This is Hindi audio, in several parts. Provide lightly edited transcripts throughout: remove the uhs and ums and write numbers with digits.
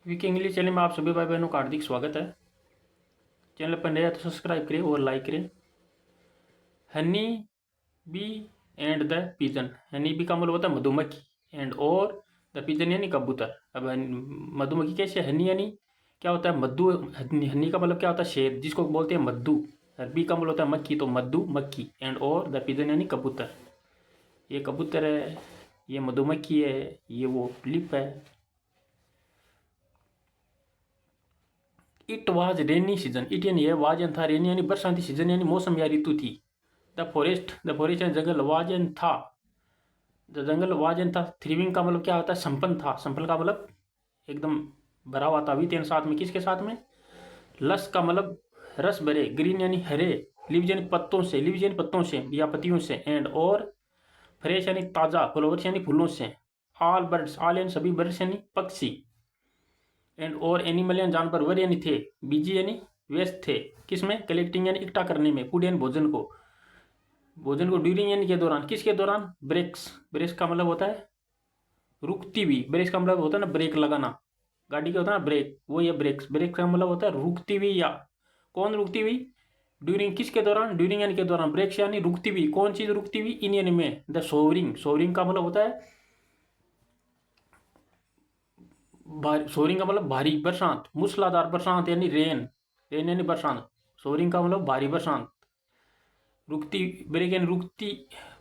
वीके इंग्लिश चैनल में आप सभी भाई बहनों का हार्दिक स्वागत है। चैनल पर नया तो सब्सक्राइब करें और लाइक करें। Honey bee and the pigeon. Honey bee का मतलब होता है मधुमक्खी एंड और द पिजन यानी कबूतर। अब मधुमक्खी कैसे, हनी यानी क्या होता है मद्दू। हनी का मतलब क्या होता है शहद, जिसको बोलते हैं मद्दू। बी का मतलब होता है मक्खी, तो मद्दू मक्खी एंड और द पिजन यानी कबूतर। ये कबूतर है, ये मधुमक्खी है, ये वो लिप है। It was rainy season. It यानी है, वाज यानी था, रेनी यानी बरसाती, सीजन यानी मौसम या ऋतु थी। द फॉरेस्ट यानी जंगल, वाज यानी था, द जंगल वाज यानी था। थ्रिविंग का मतलब क्या होता है, संपन्न था। संपन्न का मतलब एकदम भरा हुआ था। विथ यानी साथ में, किसके साथ में। लस का मतलब रस भरे। ग्रीन यानी हरे। लीव्स यानी पत्तों से, लीव्स यानी पत्तों से या पत्तियों से। एंड और फ्रेश यानी ताज़ा, फ्लावर्स यानी फूलों से। ऑल बर्ड्स, ऑल यानी सभी, बर्ड्स यानी पक्षी। एंड और एनिमल यानी जानवर, वर यानी थे। बिजी यानी व्यस्त थे, किसमें, कलेक्टिंग यानी इकट्ठा करने में। फूड यानी भोजन को, भोजन को। ड्यूरिंग यानी के दौरान, किसके दौरान, ब्रेक्स। ब्रेक्स का मतलब होता है रुकती हुई। ब्रेक्स का मतलब होता है ना ब्रेक लगाना, गाड़ी का होता है ना ब्रेक, वो ये ब्रेक्स। ब्रेक का मतलब होता है रुकती हुई, या कौन रुकती हुई। ड्यूरिंग किसके दौरान, ड्यूरिंग यानी के दौरान। ब्रेक्स यानी रुकती हुई, कौन चीज रुकती हुई, इन यानी में। द सोवरिंग, सोवरिंग का मतलब होता है सोरिंग का मतलब भारी बरसात, मूसलाधार बरसात यानी रेन। रेन यानी बरसात। सोरिंग का मतलब भारी बरसात। रुकती, ब्रेक यानी रुकती,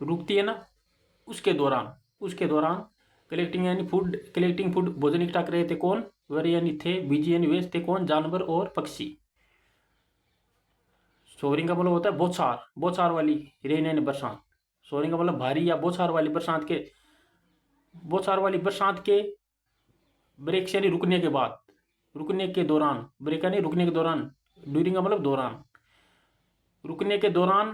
रुकती है ना, उसके दौरान, उसके दौरान। कलेक्टिंग यानी फूड, कलेक्टिंग फूड, भोजन इकट्ठा कर रहे थे, कौन, वर यानी थे। बीजी यानी वेस्ट थे, कौन, जानवर और पक्षी। सोरिंग का मतलब होता है बौछार, बौछार वाली। रेन यानी बरसात। सोरिंग का मतलब भारी या बौछार वाली बरसात के, बौछार वाली बरसात के। ब्रेक यानी रुकने के बाद, रुकने के दौरान। ब्रेक यानी रुकने के दौरान। ड्यूरिंग का मतलब दौरान, रुकने के दौरान।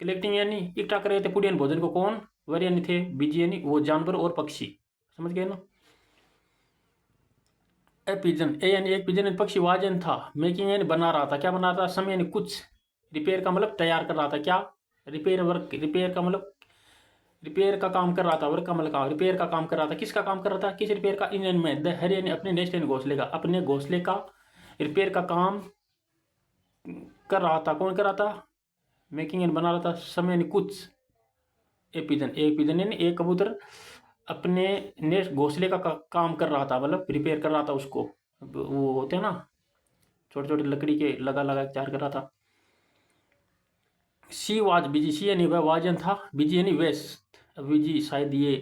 कलेक्टिंग यानी इकट्ठा कर रहे थे फूड यानी भोजन को, कौन, वर यानी थे। बीजी यानी वो जानवर और पक्षी। समझ गए ना। ए पिजन, ए यानी एक, पिजन यानी पक्षी, वाजन था, मेकिंग यानी बना रहा था। क्या बना रहा था, सम यानी कुछ। रिपेयर का मतलब तैयार कर रहा था, क्या, रिपेयर वर्क। रिपेयर का मतलब रिपेयर का काम कर रहा था। वर्क का मतलब काम, रिपेयर का काम कर रहा था। किसका काम कर रहा था, किस रिपेयर का, इंजन में। द हर यानी अपने, नेस्ट यानी घोंसले का, अपने घोंसले का रिपेयर का काम कर रहा था। कौन कर रहा था, मेकिंग यानी बना रहा था, समय यानी कुछ। एक पिजन, एक पिजन यानी एक कबूतर अपने नेस्ट घोंसले का काम कर रहा था, मतलब रिपेयर कर रहा था उसको। वो होते हैं ना छोटे छोटे लकड़ी के, लगा लगा के तैयार कर रहा था। सी वाज बिजी, सी यानी वह, वाजन था, बिजी यानी वेस्ट। अब बिजी शायद ये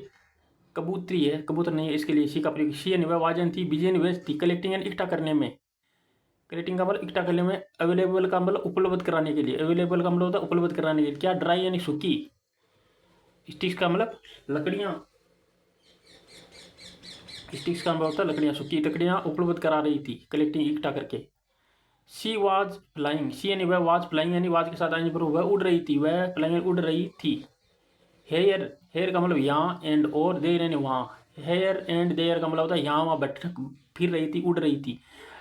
कबूतरी है, कबूतर नहीं है, इसके लिए सी का प्रयोग। सी यानी वह वाजन थी, बिजी यानी वेस्ट थी, कलेक्टिंग यानी इकट्ठा करने में। कलेक्टिंग का मतलब इकट्ठा करने में। अवेलेबल का मतलब उपलब्ध कराने के लिए। अवेलेबल का मतलब होता है उपलब्ध कराने के लिए। क्या, ड्राई यानी सूखी। स्टिक्स का मतलब लकड़ियाँ, स्टिक्स का मतलब होता है लकड़ियाँ, सूखी लकड़ियाँ उपलब्ध करा रही थी, कलेक्टिंग इकट्ठा करके। सी वाज फ्लाइंग, सी यानी वह, वाज फ्लाइंग यानी वाज के साथ आने पर वह उड़ रही थी, वह फ्लाइंग उड़ रही थी। हेयर, हेयर का मतलब यहाँ एंड और, देर यानी वहाँ। हेयर एंड देयर का मतलब होता है यहाँ वहाँ बैठ फिर रही थी, उड़ रही थी।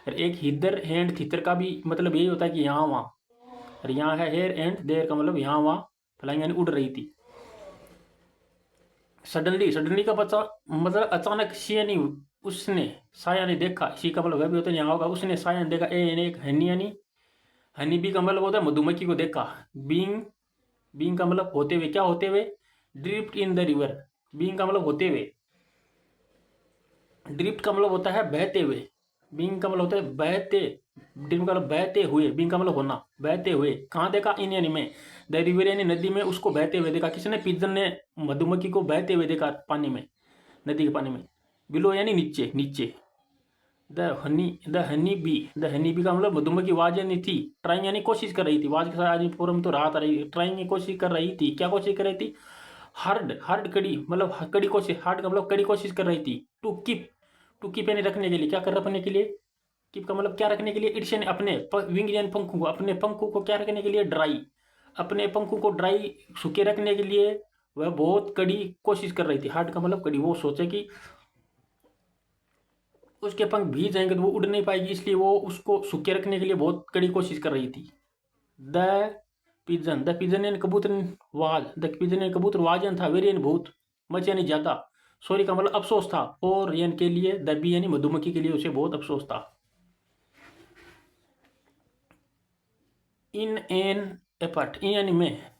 और एक हिदर एंड थितर का भी मतलब यही होता है कि यहाँ वहाँ। और यहाँ है हेयर एंड देयर का मतलब यहाँ वहाँ, फ्लाइंग यानी उड़ रही थी। सडनली, सडनली का बच्चा मतलब अचानक। सी यानी उसने, साया ने देखा, सी का मतलब वह भी होता है यहाँ होगा, उसने साया ने देखा। ए यानी एक, हनी यानी, हनी बी का मतलब होता है मधुमक्खी को देखा। बीइंग, बीइंग का मतलब होते हुए, क्या होते हुए, drift in the river. Being का मतलब होते हुए। ड्रिफ्ट का मतलब होता है बहते हुए। बीइंग का मतलब होता है बहते। ड्रिफ्ट का मतलब बहते हुए, बीइंग का मतलब होना, बहते हुए। कहाँ देखा, इन यानी में। द रिवर यानी नदी में, उसको बहते हुए देखा। किसने, पिजन ने मधुमक्खी को बहते हुए देखा पानी में, नदी के पानी में। बिलो यानी नीचे, नीचे। द हनी बी का मतलब मधुमक्खी, वाज यानी थी, ट्राइंग यानी कोशिश कर रही थी। वाज के साथ आज पूर्व तो राहत आ रही, ट्राइंग की कोशिश कर रही थी। क्या कोशिश कर रही थी, हार्ड, हार्ड कड़ी मतलब कड़ी कोशिश। हार्ड का मतलब कड़ी कोशिश कर रही थी। टू कीप, टू कीप यानी रखने के लिए, क्या कर रखने के लिए। कीप का मतलब क्या रखने के लिए। इट्स यानी अपने, विंग यानी पंखों को, अपने पंखों को क्या रखने के लिए, ड्राई। अपने पंखों को ड्राई, सूखे रखने के लिए वह बहुत कड़ी कोशिश कर रही थी। हार्ड का मतलब कड़ी, वो सोचे कि उसके पंख भीग जाएंगे तो वो उड़ नहीं पाएगी, इसलिए वो उसको सूखे रखने के लिए बहुत कड़ी कोशिश कर रही थी। द द पिजन यानी कबूतर, वाज, द पिजन यानी कबूतर, वाजन था, वेरी यानी बहुत, मच यानी ज्यादा, सॉरी का मतलब अफसोस था, और यानी के लिए, द बी यानी मधुमक्खी के लिए उसे बहुत अफसोस था। इन एन एफर्ट, इन यानी में,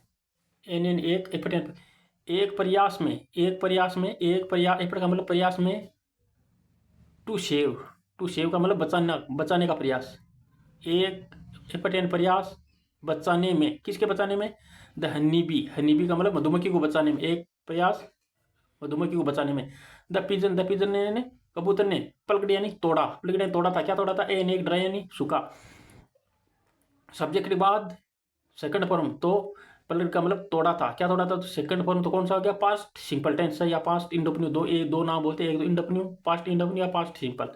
एन यानी एक, एफर्ट यानी एक प्रयास में, एक प्रयास में, एक प्रयास, एफर्ट का मतलब प्रयास में, टू सेव, टू सेव का मतलब बचाना, बचाने का प्रयास, एक एफर्ट यानी प्रयास, बचाने में, किसके बचाने में, the honey bee, honey bee का मतलब मधुमक्खी को बचाने में, एक प्रयास मधुमक्खी को बचाने में। द पिजन, द पिजन ने, कबूतर ने, पलकड़ यानी तोड़ा, पलकड़ यानी तोड़ा था, क्या तोड़ा था, ए यानी एक, ड्राई यानी सूखा, सब्जेक्ट के बाद सेकंड फॉर्म, तो पलट का मतलब तोड़ा था, क्या तोड़ा था, तो सेकंड फॉर्म तो कौन सा हो गया, पास्ट सिंपल टेंस है या पास्ट इंडेफिनिट, दो एक दो नाम बोलते हैं, एक तो इंडेफिनिट, पास्ट इंडेफिनिट या पास्ट सिंपल।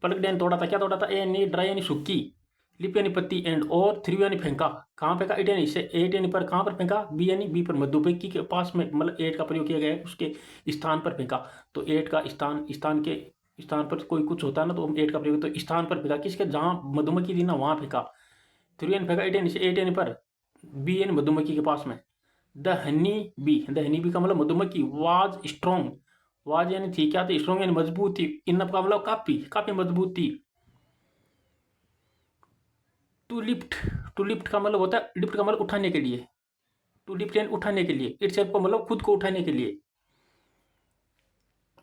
पलट यानी तोड़ा था, क्या तोड़ा था, ए यानी ड्राई यानी सूखी, लिप यानी पत्ती, एंड और, थ्री यानी फेंका, कहाँ फेंका, एट यानी से, एट यानी पर, कहाँ पर फेंका, बी यानी बी पर, मधुमक्खी के पास में, मतलब एट का प्रयोग किया गया है, उसके स्थान पर फेंका, तो एट का स्थान, स्थान के स्थान पर कोई कुछ होता है ना, तो हम एट का प्रयोग, तो स्थान पर फेंका, किसके, जहाँ मधुमक्खी थी ना वहाँ फेंका, थ्री यानी फेंका, एट यानी से, एट यानी पर, बी यानी मधुमक्खी के पास में, the honey bee, the honey bee का मतलब मधुमक्खी, वाज स्ट्रॉन्ग, वाज यानी थी, क्या थी, स्ट्रॉन्ग यानी मजबूत थी, इनफ का मतलब काफी, काफी मजबूत थी। टू लिफ्ट, टू लिफ्ट का मतलब होता है, लिफ्ट का मतलब उठाने के लिए, टू लिफ्ट यानी उठाने के लिए, इट सेल्फ का मतलब खुद को उठाने के लिए,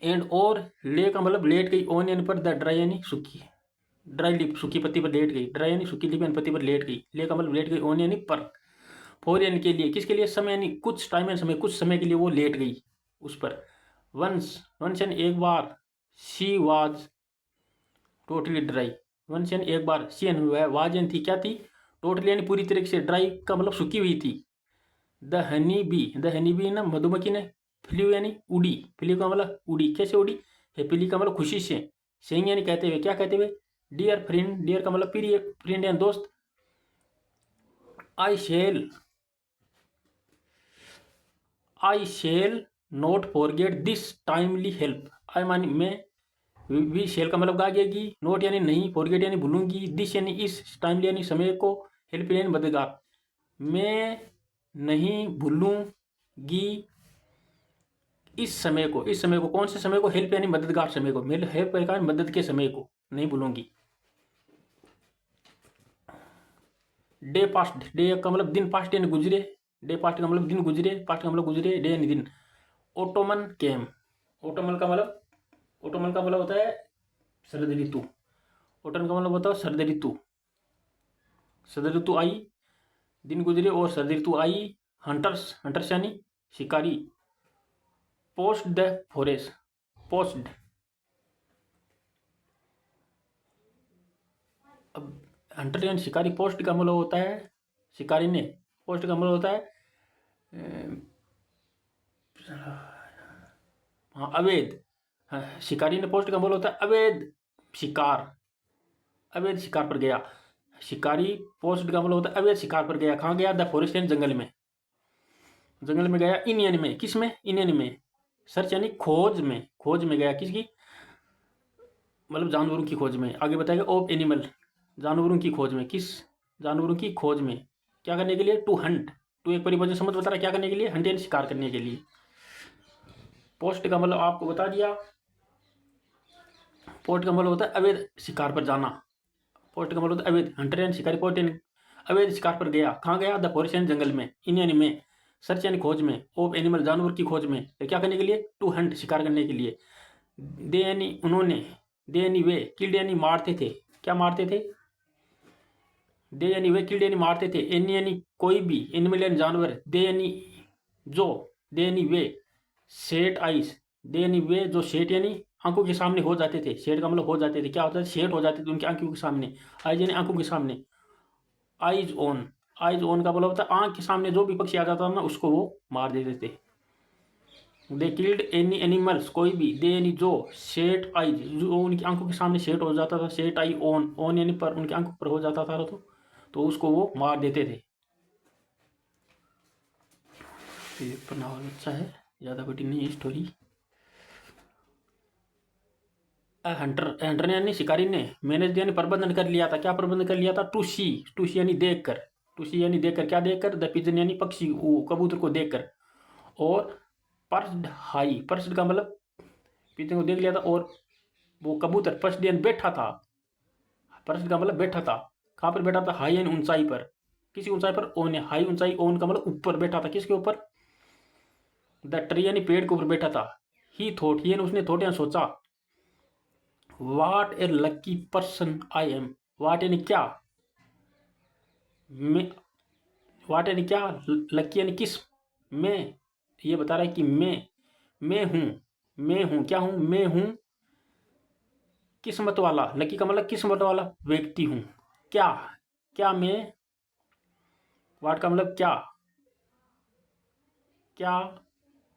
एंड और, ले का मतलब लेट गई, ऑन यानी पर, द ड्राई यानी सूखी, ड्राई लिप सूखी पत्ती पर लेट गई, ड्राई यानी सूखी लिप यानी पत्ती पर लेट गई, ले का मतलब लेट गई, ऑन यानी पर, फोर यानी के लिए, किसके लिए, समय यानी कुछ टाइम यानी समय, कुछ समय के लिए वो लेट गई उस पर, वंस, वंस यानी एक बार, she was totally dry, once यानी एक बार, शी यानी वाज यानी थी, क्या थी, टोटली यानी पूरी तरीके से, ड्राई का मतलब सूखी हुई थी। The honey bee, the honey bee ना मधुमक्खी ने, फ्लू यानी उड़ी, फ्लू का मतलब उड़ी, कैसे उड़ी, हैप्पीली का मतलब खुशी से, सेइंग यानी कहते हुए, क्या कहते हुए, डियर फ्रेंड, डियर का मतलब प्रिय, फ्रेंड यानी दोस्त, I shall, I shall not forget this timely help, I मानी मैं, वी शेल का मतलब गागेगी, नोट यानी नहीं, फॉरगेट यानी भूलूंगी, दिस यानी इस, टाइमली यानी समय को, हेल्प यानी मददगार, मैं नहीं भूलूंगी इस समय को, इस समय को, कौन से समय को, हेल्प यानी मददगार समय को, मेरे हेल्प का मदद के समय को नहीं भूलूंगी। डे पास्ट, डे का मतलब दिन, पास्ट यानी गुजरे, डे पास्ट का मतलब दिन गुजरे, पास्ट का मतलब गुजरे, डे यानी दिन। ओटोमन केम, ओटोमन का मतलब, ओटोमन का मतलब होता है शरद ऋतु, ओटन का मतलब होता है शरद ऋतु, शरद ऋतु आई, दिन गुजरे और शरद ऋतु आई। हंटर्स, हंटर्स यानी शिकारी, पोस्ट द फॉरेस्ट, पोस्ट, अब हंटर यानी शिकारी, पोस्ट का मतलब होता है शिकारी ने, पोस्ट का मतलब होता है हाँ अवैध, हाँ, शिकारी ने, पोस्ट का मतलब होता है अवैध शिकार, अवैध शिकार पर गया, शिकारी, पोस्ट का मतलब होता है अवैध शिकार पर गया, कहाँ गया, द फॉरेस्ट यानी जंगल में, जंगल में गया, इन यानी में, किस में, इन यानी में, सर्च यानी खोज में, खोज में गया, किसकी, मतलब जानवरों की खोज में, आगे बताएगा, ऑफ एनिमल, जानवरों की खोज में, किस, जानवरों की खोज में, क्या करने के लिए, टू हंट, टू एक परिवचन समझ बता रहा है, क्या करने के लिए, हंट यानी शिकार करने के लिए। पोस्ट का मतलब आपको बता दिया, पोस्ट का मतलब होता है अवैध शिकार पर जाना, पोस्ट का मतलब होता है अवैध, हंटर यानी शिकारी, पोस्ट यानी अवैध शिकार पर गया, कहाँ गया, द फॉरेस्ट यानी जंगल में, इन यानी में, सर्च यानी खोज में, ऑफ एनिमल जानवर की खोज में, तो क्या करने के लिए, टू हंट शिकार करने के लिए। दे यानी उन्होंने, दे यानी वे, किल्ड यानी मारते थे, क्या मारते थे, दे यानी वे, किल्ड यानी मारते थे, एनी यानी कोई भी, एनिमल यानी जानवर, दे यानी जो, दे यानी वे, सेट आइस, दे यानी वे जो सेट यानी आंखों के सामने हो जाते थे, सेट का मतलब हो जाते थे, क्या होता है, सेट हो जाते थे उनकी आंखों के सामने, आइज यानी आंखों के सामने, आइज ऑन, आइज ऑन का मतलब होता है आंख के सामने जो भी पक्षी आ जाता था ना उसको वो मार देते थे। दे किल्ड एनी एनिमल्स, कोई भी, दे यानी जो, सेट आइज जो उनकी आंखों के सामने सेट हो जाता था, सेट आई ऑन, ऑन यानी पर, उनकी आंखों पर हो जाता था तो उसको वो मार देते थे। ये पर नावल अच्छा है, ज़्यादा बड़ी नहीं है स्टोरी। हंटर, हंटर ने यानी शिकारी ने, मैनेज यानी प्रबंधन कर लिया था, क्या प्रबंधन कर लिया था, टू सी, टू सी यानी देख कर, टू सी यानी देख कर, क्या देख कर, द पिजन यानी पक्षी, कबूतर को देख कर, और पर्स्ड हाई, पर्स्ड का मतलब पिजन को देख लिया था और वो कबूतर फर्स्ट डे बैठा था। फर्स्ट का मतलब बैठा था, कहाँ पर बैठा था? हाई एंड ऊंचाई पर। किसी ऊंचाई पर? ओन है, हाई ऊंचाई, ओन का मतलब ऊपर बैठा था। किसके ऊपर? द ट्री यानी पेड़ के ऊपर बैठा था। ही थॉट, ही उसने थॉट यानी सोचा, वाट ए लकी पर्सन आई एम। वाट यानी क्या, मैं, वाट यानी क्या, लकी यानी किस, मैं, ये बता रहा है कि मैं हूं, मैं हूं, क्या हूं? मैं हूं किस्मत वाला। लकी का मतलब किस्मत वाला व्यक्ति हूं। क्या, क्या मैं, वाट का मतलब क्या, क्या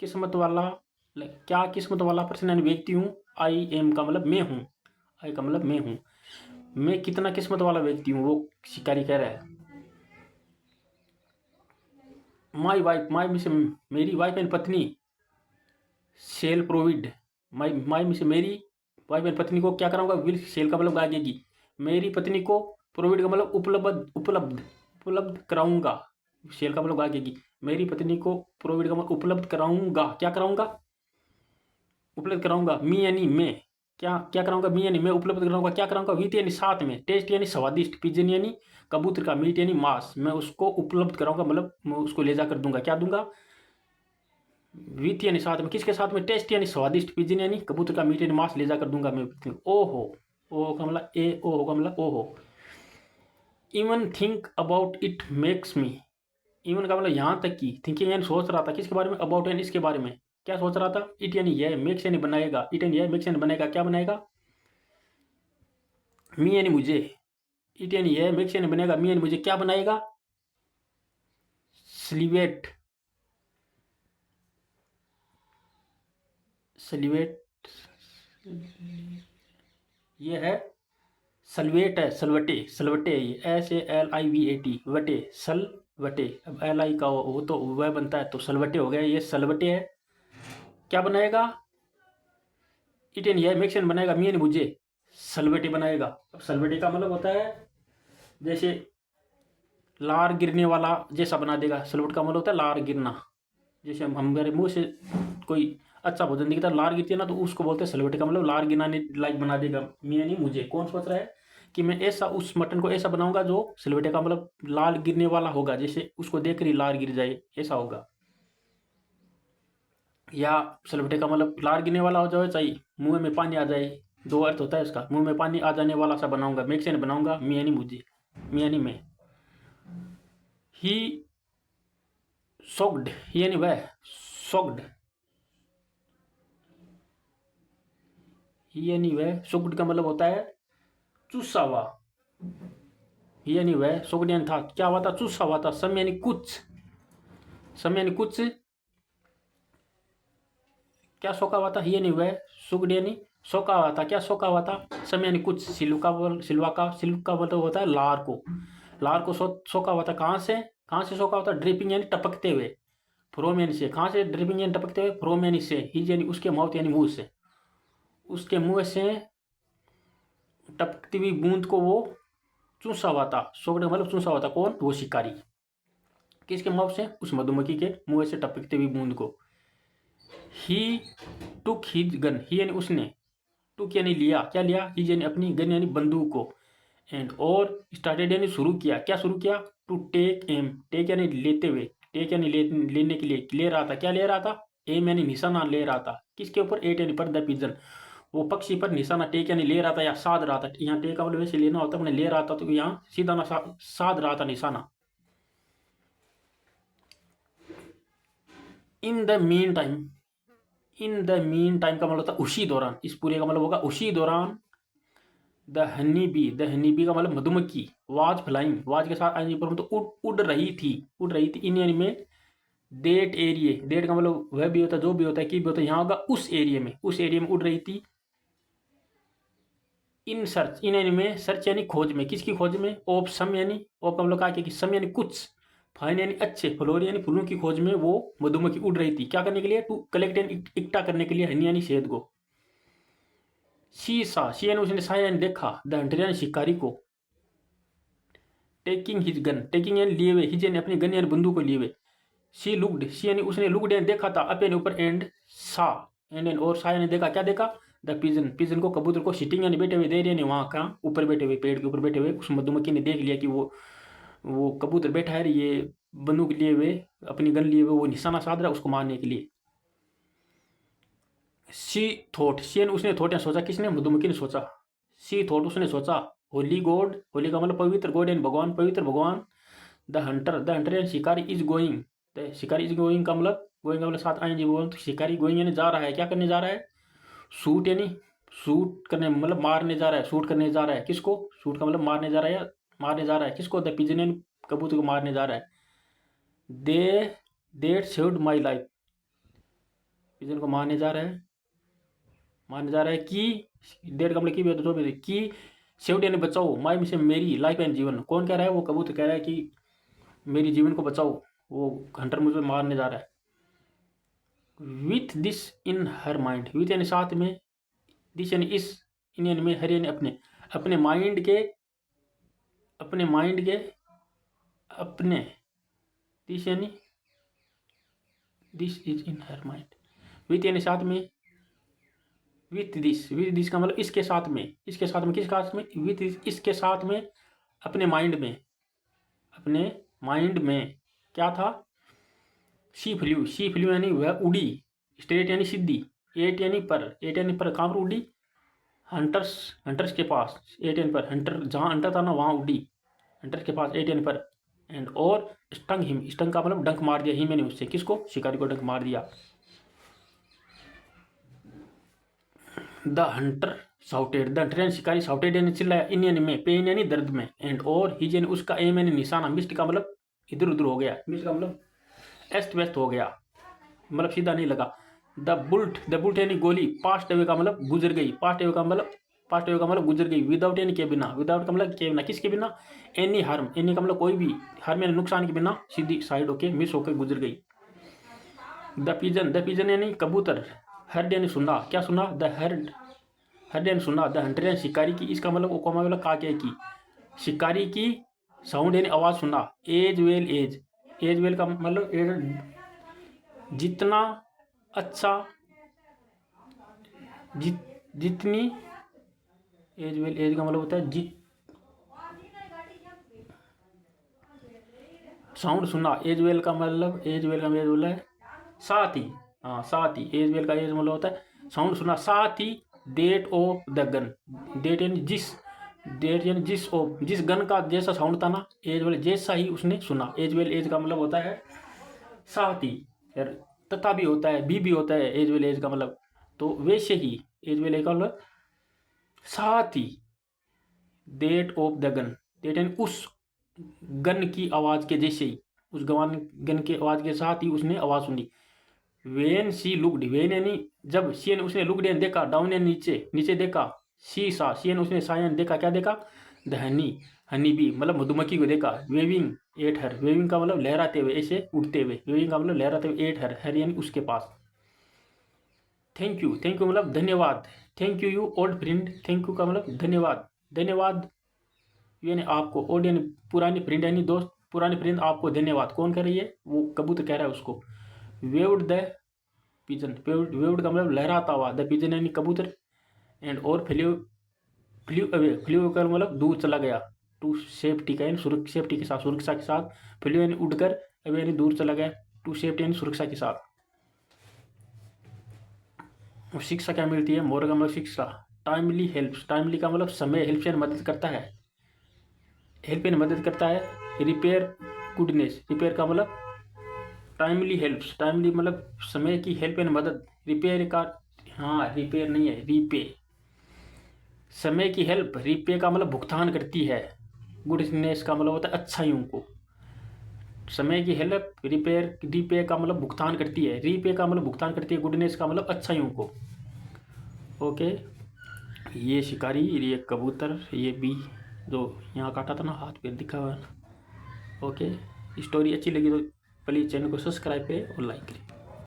किस्मत वाला, क्या किस्मत वाला पर्सन यानी व्यक्ति हूं। आई एम का मतलब मैं हूं, आई का मतलब मैं हूं। मैं कितना किस्मत वाला व्यक्ति हूं, वो शिकारी कह रहा है। माई वाइफ, माई में से मेरी वाइफ एंड पत्नी, सेल प्रोविड, माई माई में से मेरी वाइफ एंड पत्नी को क्या कराऊंगा? विल, सेल का मतलब आगेगी, मेरी पत्नी को, प्रोविड का मतलब उपलब्ध, उपलब्ध, उपलब्ध कराऊंगा। सेल का मतलब आगेगी, मेरी पत्नी को प्रोविड का मतलब उपलब्ध कराऊंगा। क्या कराऊंगा? उपलब्ध कराऊंगा। मी यानी मैं, क्या क्या कराऊंगा? मी यानी मैं उपलब्ध कराऊंगा। क्या कराऊंगा? विथ यानी साथ में, टेस्ट यानी स्वादिष्ट, पिजन यानी कबूतर का, मीट यानी मांस, मैं उसको उपलब्ध कराऊंगा मतलब मैं उसको ले जाकर दूंगा। क्या दूंगा? विथ यानी साथ में, किसके साथ में? टेस्ट यानी स्वादिष्ट, पिजन यानी कबूतर का, मीट यानी मांस ले जाकर दूंगा मैं। ओहो, ओ का मतलब ए, ओ का मतलब ओहो। Even think about it makes me, even का मतलब यहाँ तक की, थिंकिंग यानी सोच रहा था, किसके बारे में? अबाउट यानी इसके बारे में। क्या सोच रहा था? इट यानी यह, मेक्स यानी बनाएगा, इट यानी यह, मेक्स यानी बनाएगा। क्या बनाएगा? मी यानी मुझे, इट यानी यह, मेक्स यानी बनेगा, मी यानी मुझे। क्या बनाएगा? स्लीवेट, स्लीवेट, ये है सलवेट, है सलवटे, सलवटे है ये, SALIVAT, वटे, सलवटे। अब एल आई का वो तो वह बनता है तो सलवटे हो गया, ये सलवटे है। क्या बनाएगा? इट एन ये, मेक्स एन बनाएगा, मी एन मुझे, सलवटे बनाएगा। अब सलवटे का मतलब होता है जैसे लार गिरने वाला जैसा बना देगा। सलवट का मतलब होता है लार गिरना। जैसे हम हमारे मुंह से कोई अच्छा भोजन दिखता है, लार गिरती है ना, तो उसको बोलते हैं सलवटे का मतलब लार गिराने लायक बना देगा। मी यानी मुझे। कौन सोच रहा है कि मैं ऐसा उस मटन को ऐसा बनाऊंगा जो सलवटे का मतलब लाल गिरने वाला होगा, जैसे उसको देख कर ही लार गिर जाए, ऐसा होगा। या सलवटे का मतलब लार गिरने वाला हो जाए, चाहिए मुंह में पानी आ जाए। दो अर्थ होता है उसका, मुंह में पानी आ जाने वाला सा बनाऊंगा, मेक से बनाऊंगा, मी यानी मुझे, मी यानी मैं। ही सोक्ड, ही यानी वह, सोक्ड, ही यानी वह, सोक्ड का मतलब होता है चूसा हुआ। ही यानी वह, सोक्ड यानी था, क्या हुआ था? चूसा हुआ था। सम यानी कुछ, सम यानी कुछ, क्या सोखा हुआ था? ही यानी वह, सुगड यानी सोखा हुआ था। क्या सोखा हुआ था? सम यानी कुछ, सिल्वा का, सिल्व का मतलब होता है लार को, लार को सोखा हुआ था। कहाँ से, कहाँ से सोखा हुआ था? ड्रिपिंग यानी टपकते हुए, फ्रोम यानी से। कहाँ से ड्रिपिंग यानी टपकते हुए? फ्रोम यानी से। ही यानी उसके, माउथ यानी मुंह से, उसके मुंह से टपकती हुई बूंद को वो चूसा हुआ था। सोखड मतलब चूसा हुआ था। कौन? वो शिकारी। किसके माउथ से? उस मधुमक्खी के मुंह से टपकती हुई बूंद को। ही टुक हिज गन, ही यानी उसने, टुक यानी लिया, क्या लिया? हिज यानी अपनी, गन यानी बंदूक को, एंड और स्टार्टेड यानी शुरू किया। क्या शुरू किया? टू टेक एम, टेक यानी लेते हुए, टेक यानी लेने के लिए, ले रहा था। क्या ले रहा था? एम यानी निशाना ले रहा था। किसके ऊपर? एट यानी पर, द पिजन, वो पक्षी पर निशाना। टेक यानी ले रहा था या साध रहा था। यहाँ टेक का मतलब वैसे लेना होता है, ले रहा था तो यहाँ सीधा ना साध रहा था निशाना। In the mean time, in the mean time का मतलब होता है उसी दौरान। इस पूरे का मतलब होगा उसी दौरान। The honey bee, the honey bee का मतलब मधुमक्खी, वाज फ्लाइंग, वाज के साथ आएंगे पर तो उड़ रही थी, उड़ रही थी। इन यानी में, डेट एरिए, डेट का मतलब वह भी होता है जो भी होता है, कि भी होता है, यहाँ होगा उस एरिया में, उस एरिया में उड़ रही थी। इन सर्च, इन यानी में, सर्च यानी खोज में, किसकी खोज में? ऑफ सम यानी, ऑफ का मतलब कहा कि सम यानी कुछ, फाइन यानी अच्छे, फ्लोर यानी फूलों की खोज में वो मधुमक्खी उड़ रही थी। क्या करने के लिए? टू कलेक्ट यानी इकट्ठा करने के लिए, हनी यानी शहद को। सी सा, सी यानी उसने, सा यानी देखा, द हंटर यानी शिकारी को, टेकिंग हिज गन, टेकिंग यानी लिए हुए, हिज यानी अपनी, गन यानी बंदूक को लिए हुए। सी लुक्ड, सी यानी उसने, लुक्ड यानी देखा था, अप यानी ऊपर, एंड सा एंड और साया ने देखा, क्या देखा, द पिजन, पिजन को, कबूतर को, सिटिंग यानी बैठे हुए, दे रही है वहाँ कहाँ, ऊपर बैठे हुए, पेड़ के ऊपर बैठे हुए। उस मधुमक्खी ने देख लिया कि वो कबूतर बैठा है, ये बंदूक लिए हुए, अपनी गन लिए हुए, वो निशाना साध रहा है उसको मारने के लिए। सी थॉट, सी उसने थॉट या सोचा, किसने, मधुमक्खी ने सोचा। सी थॉट, उसने सोचा, होली गॉड, होली का मतलब पवित्र, गॉड यानी भगवान, पवित्र भगवान। द हंटर यानी शिकारी, इज गोइंग, द शिकारी इज गोइंग का मतलब, गोइंग का मतलब साथ आएंगे वो, तो शिकारी गोइंग यानी जा रहा है, क्या करने जा रहा है, शूट यानी शूट करने मतलब मारने जा रहा है, शूट करने जा रहा है, किसको, शूट का मतलब मारने जा रहा है या मारने जा रहा है, किसको, द पिजन यानी कबूतर को मारने जा रहा है। They that saved my life, pigeon को मारने जा रहा है, मारने जा रहा है कि, डेट का मतलब की भी, जो भी की, सेव्ड यानी बचाओ, माई से मेरी, लाइफ यानी जीवन। कौन कह रहा है, वो कबूतर कह रहा है कि मेरी जीवन को बचाओ, वो हंटर मुझे मारने जा रहा है। With this in her mind, with यानी साथ में, दिस यानी इस, इन यानी में, हर यानी अपने, अपने माइंड के, अपने माइंड के, अपने, दिस यानी, this is in her mind, with यानी साथ में, विथ दिस का मतलब इसके साथ में, इसके साथ में, किस साथ में, विथ इसके साथ में, अपने माइंड में, अपने माइंड में क्या था, शी फ्लू यानी वह उड़ी, स्ट्रेट यानी सीधी, एट यानी पर कहाँ पर उड़ी, हंटर्स के पास, एट यानी पर, हंटर जहाँ हंटर था ना वहाँ उड़ी, हंटर के पास, एट यानी पर। एंड और स्टंग का मतलब डंक मार दिया, हिम यानी उससे, किसको, शिकारी को डंक मार दिया। The Hunter shouted, the Hunter यानी शिकारी, साउटेड यानी चिल्लाया, इन यानी में, पेन यानी दर्द में, एंड और हिज यानी उसका, एम यानी निशाना, मिस्ड का मतलब इधर उधर हो गया, मिस्ड का मतलब अस्त व्यस्त हो गया, मतलब सीधा नहीं लगा। द बुल्ट यानी गोली, पास्ट अवे का मतलब गुजर गई, पास्ट अवे का मतलब गुजर गई। विदाउट यानी के बिना, विदाउट का मतलब के बिना, किसके बिना, एनी हार्म, एनी का मतलब कोई भी, हार्म यानी नुकसान के बिना, सीधी साइड होके, मिस होकर गुजर गई। द पिजन यानी कबूतर, हर्ड यानी सुना, क्या सुना, द हर्ड यानी सुना, द हंटर यानी शिकारी की, इसका मतलब ओकामा वाला काके की, शिकारी की साउंड यानी आवाज सुना। एज वेल का मतलब जितना अच्छा, जितनी, एज का मतलब होता है साउंड सुना, एज वेल का मतलब बोला है साथ ही, हाँ साथ ही, एज वेल का एज मतलब होता है साउंड सुना, साथ ही, that of the gun, that यानी जिस गन का जैसा साउंड था ना, एज वेल जैसा ही उसने सुना। एज वेल, एज का मतलब होता है साथ ही, तथा भी होता है, भी होता है, एज वेल एज का मतलब, तो वैसे ही एज वेल एज का मतलब साथ ही, that of the gun, that यानी उस गन की आवाज के जैसे ही, उस गन की आवाज के साथ ही उसने आवाज सुनी। वेन सी लुकड, वेन यानी जब, सी यानी उसने, लुकड यानी देखा, डाउन यानी नीचे देखा, सी यानी उसने, सा यानी देखा, क्या देखा, द हनी बी मतलब मधुमक्खी को देखा। वेविंग एट हर, वेविंग का मतलब लहराते हुए, ऐसे उड़ते हुए, वेविंग का मतलब लहराते हुए, एट हर यानी उसके पास। थैंक यू मतलब धन्यवाद, thank you old friend, thank you का मतलब धन्यवाद यानी आपको, ओल्ड यानी पुरानी, फ्रेंड यानी दोस्त, पुरानी फ्रेंड, आपको धन्यवाद। कौन कह रही है, वो कबूतर कह रहा है उसको। वेव्ड द पिजन, वेव्ड का मतलब लहराता हुआ, द पिजन यानी कबूतर, एंड और फ्ल्यू का मतलब दूर चला गया, टू सेफ्टी का यानी सेफ्टी के साथ, सुरक्षा के साथ, फ्ल्यू यानी उड़कर, अवे यानी दूर चला गया, टू सेफ्टी यानी सुरक्षा के साथ। शिक्षा क्या मिलती है, मोर का मतलब शिक्षा। टाइमली हेल्प्स, टाइमली का मतलब समय, हेल्प यानी मदद करता है, हेल्प यानी मदद करता है। रिपेयर गुडनेस, रिपेयर का मतलब टाइमली हेल्प्स, टाइमली मतलब समय की हेल्प यानी मदद, रिपेयर का, हाँ रिपेयर नहीं है, रीपे, समय की हेल्प, रीपे का मतलब भुगतान करती है, गुडनेस का मतलब होता है अच्छाइयों को, समय की हेल्प, रीपे का मतलब भुगतान करती है, रीपे का मतलब भुगतान करती है, गुडनेस का मतलब अच्छाइयों को। ओके, ये शिकारी, ये कबूतर, ये बी जो यहाँ काटा था ना, हाथ पे दिखा हुआ है। ओके, स्टोरी अच्छी लगी तो प्लीज़ चैनल को सब्सक्राइब करें और लाइक करें।